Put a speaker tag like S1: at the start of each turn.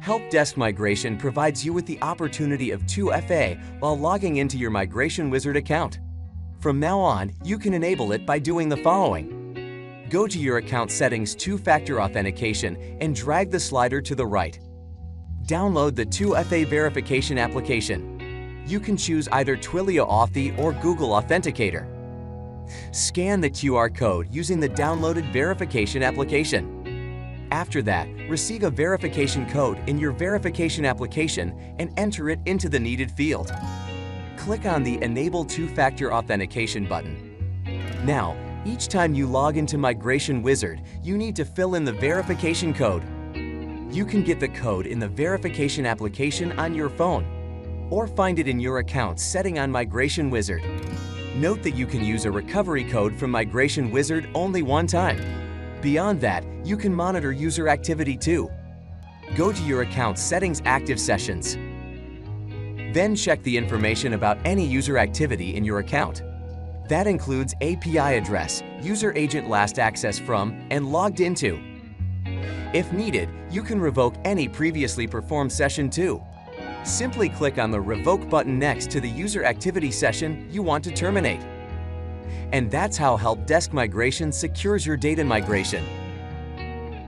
S1: Help Desk Migration provides you with the opportunity of 2FA while logging into your Migration Wizard account. From now on, you can enable it by doing the following. Go to your account settings 2-factor authentication and drag the slider to the right. Download the 2FA verification application. You can choose either Twilio Authy or Google Authenticator. Scan the QR code using the downloaded verification application. After that, receive a verification code in your verification application and enter it into the needed field. Click on the Enable 2-Factor Authentication button. Now, each time you log into Migration Wizard, you need to fill in the verification code. You can get the code in the verification application on your phone, or find it in your account setting on Migration Wizard. Note that you can use a recovery code from Migration Wizard only one time. Beyond that, you can monitor user activity too. Go to your account settings active sessions. Then check the information about any user activity in your account. That includes API address, user agent last access from, and logged into. If needed, you can revoke any previously performed session too. Simply click on the Revoke button next to the user activity session you want to terminate. And that's how Help Desk Migration secures your data migration.